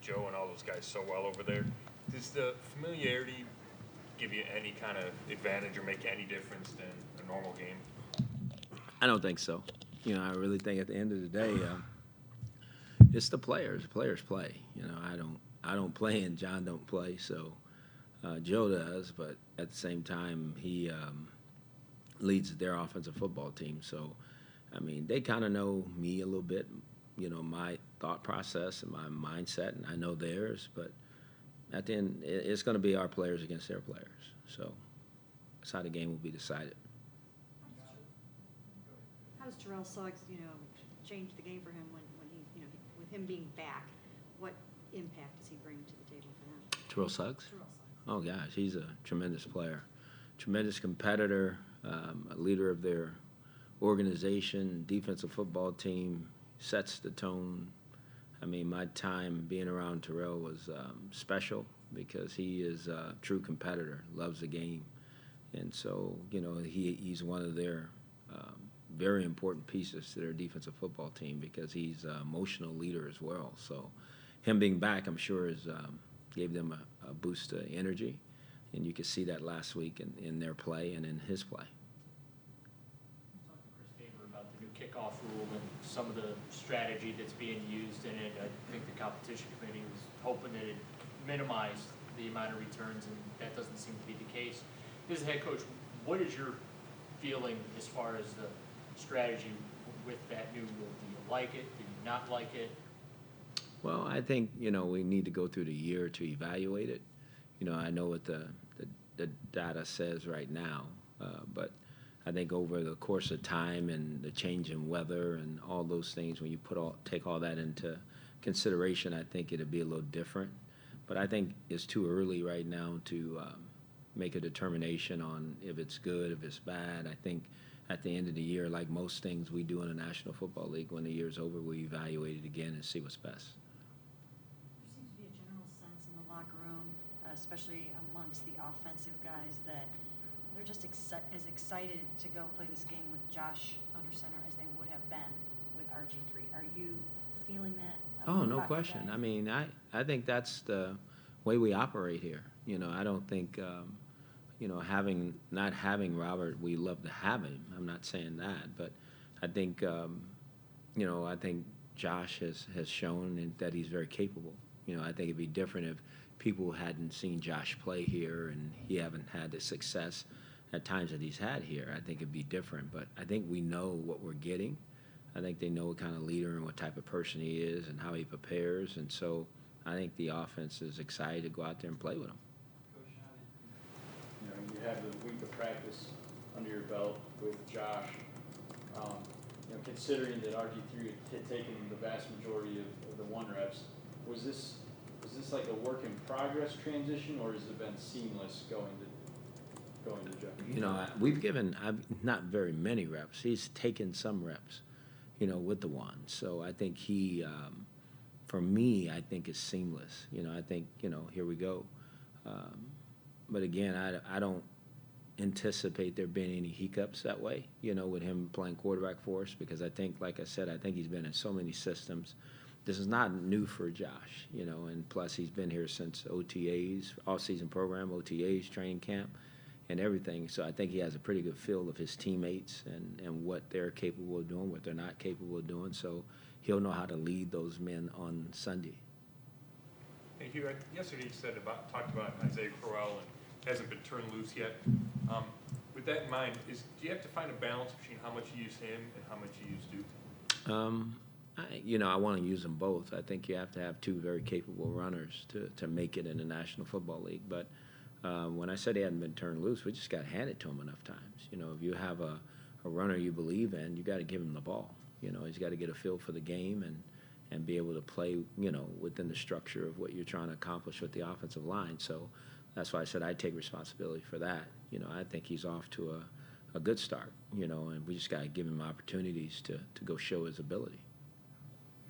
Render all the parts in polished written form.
Joe and all those guys so well over there. Does the familiarity give you any kind of advantage or make any difference than a normal game? I don't think so. I really think at the end of the day, it's the players. The players play. I don't play and John don't play, so Joe does. But at the same time, he leads their offensive football team. So, they kind of know me a little bit. My thought process and my mindset, and I know theirs. But at the end, it's going to be our players against their players. So that's how the game will be decided. How does Terrell Suggs, change the game for him when he, with him being back? What impact does he bring to the table for them? Terrell Suggs? Terrell Suggs. Oh, gosh, he's a tremendous player, tremendous competitor, a leader of their organization, defensive football team, sets the tone. My time being around Terrell was special because he is a true competitor, loves the game. And so, he's one of their very important pieces to their defensive football team because he's an emotional leader as well. So him being back, I'm sure, gave them a boost of energy. And you could see that last week in their play and in his play. About the new kickoff rule and some of the strategy that's being used in it. I think the competition committee was hoping that it minimized the amount of returns, and that doesn't seem to be the case. As a head coach, what is your feeling as far as the strategy with that new rule? Do you like it? Do you not like it? Well, I think, we need to go through the year to evaluate it. I know what the data says right now, but I think over the course of time and the change in weather and all those things, when you take all that into consideration, I think it'll be a little different. But I think it's too early right now to make a determination on if it's good, if it's bad. I think at the end of the year, like most things we do in the National Football League, when the year's over, we evaluate it again and see what's best. There seems to be a general sense in the locker room, especially amongst the offensive guys, that they're just as excited to go play this game with Josh under center as they would have been with RG3. Are you feeling that? Oh, no question. I think that's the way we operate here. I don't think, not having Robert, we love to have him. I'm not saying that, but I think, I think Josh has shown that he's very capable. I think it'd be different if people hadn't seen Josh play here and he haven't had the success at times that he's had here. I think it'd be different, but I think we know what we're getting. I think they know what kind of leader and what type of person he is and how he prepares, and so I think the offense is excited to go out there and play with him. Coach, you have the week of practice under your belt with Josh. Considering that RG3 had taken the vast majority of the 1 reps, was this like a work in progress transition, or has it been seamless going to Josh? We've given not very many reps. He's taken some reps, with the 1. So I think he, for me, I think it's seamless. I think, here we go. But again, I don't anticipate there being any hiccups that way, with him playing quarterback for us, because I think, like I said, I think he's been in so many systems. This is not new for Josh, and plus he's been here since OTAs, off-season program, OTAs, training camp, and everything. So I think he has a pretty good feel of his teammates and what they're capable of doing, what they're not capable of doing. So he'll know how to lead those men on Sunday. Hey, Hugh, yesterday you talked about Isaiah Crowell and hasn't been turned loose yet. With that in mind, do you have to find a balance between how much you use him and how much you use Duke? I want to use them both. I think you have to have 2 very capable runners to make it in the National Football League. But when I said he hadn't been turned loose, we just got handed to him enough times. If you have a runner you believe in, you got to give him the ball. He's got to get a feel for the game and be able to play, within the structure of what you're trying to accomplish with the offensive line. So that's why I said I take responsibility for that. I think he's off to a good start, and we just got to give him opportunities to go show his ability.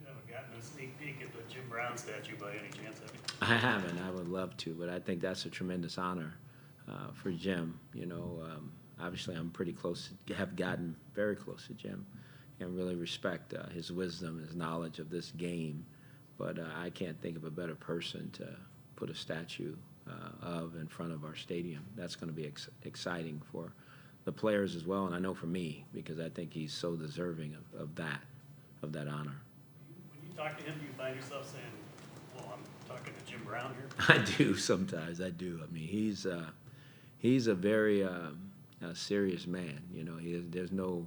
You haven't gotten a sneak peek at the Jim Brown statue by any chance, have you? I haven't. I would love to, but I think that's a tremendous honor for Jim. Obviously I'm pretty close, have gotten very close to Jim, and really respect his wisdom, his knowledge of this game, But I can't think of a better person to put a statue of in front of our stadium. That's going to be exciting for the players as well, and I know for me, because I think he's so deserving of that honor. When you talk to him, do you find yourself saying, well, I'm talking to Jim Brown here? I do sometimes. I do. I mean, he's a very serious man. You know, there's no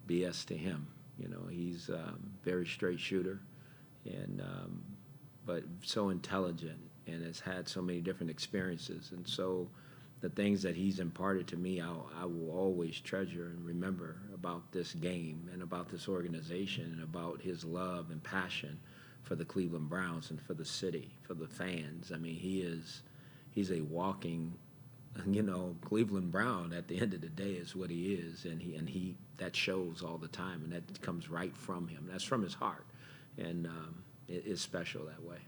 BS to him. You know, he's very straight shooter, and but so intelligent, and has had so many different experiences, and so the things that he's imparted to me, I will always treasure and remember about this game and about this organization and about his love and passion for the Cleveland Browns and for the city, for the fans. I mean, he's a walking, you know, Cleveland Brown at the end of the day is what he is, and he that shows all the time, and that comes right from him. That's from his heart, and it is special that way.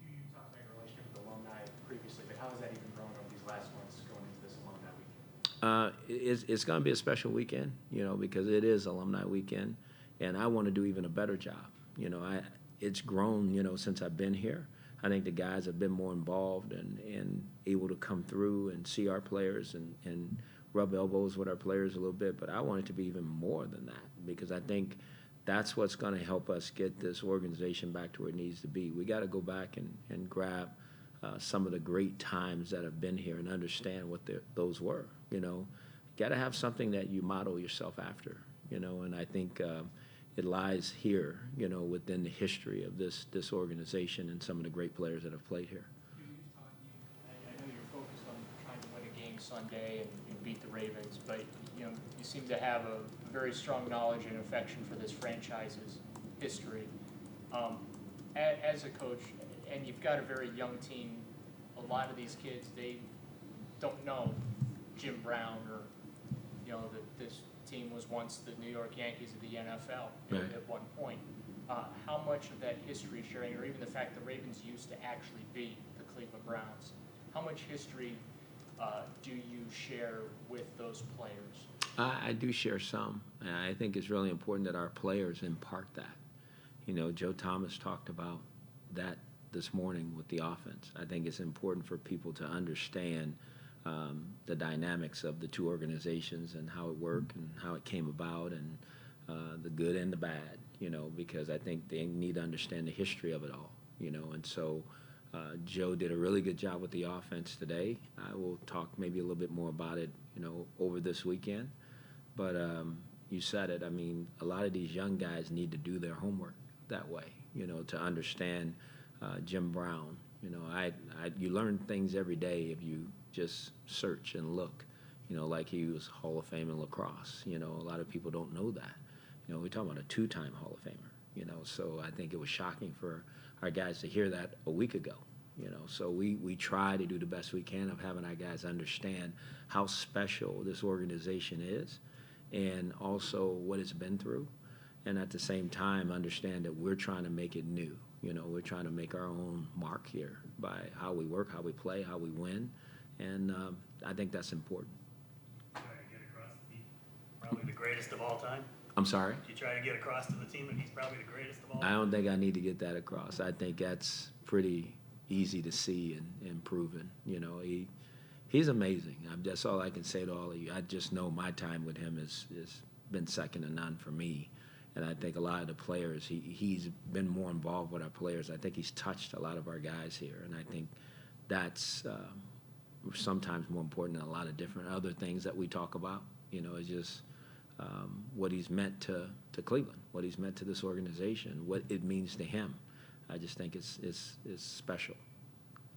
You talked about your relationship with alumni previously, but how has that even grown over these last months going into this alumni weekend? It's going to be a special weekend, you know, because it is alumni weekend, and I want to do even a better job. You know, it's grown, you know, since I've been here. I think the guys have been more involved and able to come through and see our players and rub elbows with our players a little bit, but I want it to be even more than that, because I think that's what's going to help us get this organization back to where it needs to be. We got to go back and grab some of the great times that have been here and understand what those were. You know, got to have something that you model yourself after, you know, and I think it lies here, you know, within the history of this organization and some of the great players that have played here. I know you're focused on trying to win a game Sunday and beat the Ravens, but you know you seem to have a very strong knowledge and affection for this franchise's history. As a coach, and you've got a very young team, a lot of these kids, they don't know Jim Brown, or you know that this team was once the New York Yankees of the NFL Right. at one point. How much of that history sharing, or even the fact the Ravens used to actually beat the Cleveland Browns, how much history do you share with those players? I do share some, and I think it's really important that our players impart that. You know, Joe Thomas talked about that this morning with the offense. I think it's important for people to understand the dynamics of the two organizations and how it worked and how it came about, and the good and the bad, you know, because I think they need to understand the history of it all, you know. And so Joe did a really good job with the offense today. I will talk maybe a little bit more about it, you know, over this weekend. But you said it. I mean, a lot of these young guys need to do their homework that way, you know, to understand Jim Brown. You know, you learn things every day if you just search and look, you know, like he was Hall of Fame in lacrosse. You know, a lot of people don't know that. You know, we're talking about a two-time Hall of Famer, you know, so I think it was shocking for our guys to hear that a week ago, you know. So we try to do the best we can of having our guys understand how special this organization is and also what it's been through, and at the same time understand that we're trying to make it new. You know, we're trying to make our own mark here by how we work, how we play, how we win, and I think that's important. Try to get across that he's probably the greatest of all time. I'm sorry? You try to get across to the team that he's probably the greatest of all I time. don't think I need to get that across. I think that's pretty easy to see and proven. You know, he's amazing. That's all I can say to all of you. I just know my time with him has been second to none for me. And I think a lot of the players, he's been more involved with our players. I think he's touched a lot of our guys here. And I think that's sometimes more important than a lot of different other things that we talk about. You know, it's just what he's meant to Cleveland, what he's meant to this organization, what it means to him. I just think it's special.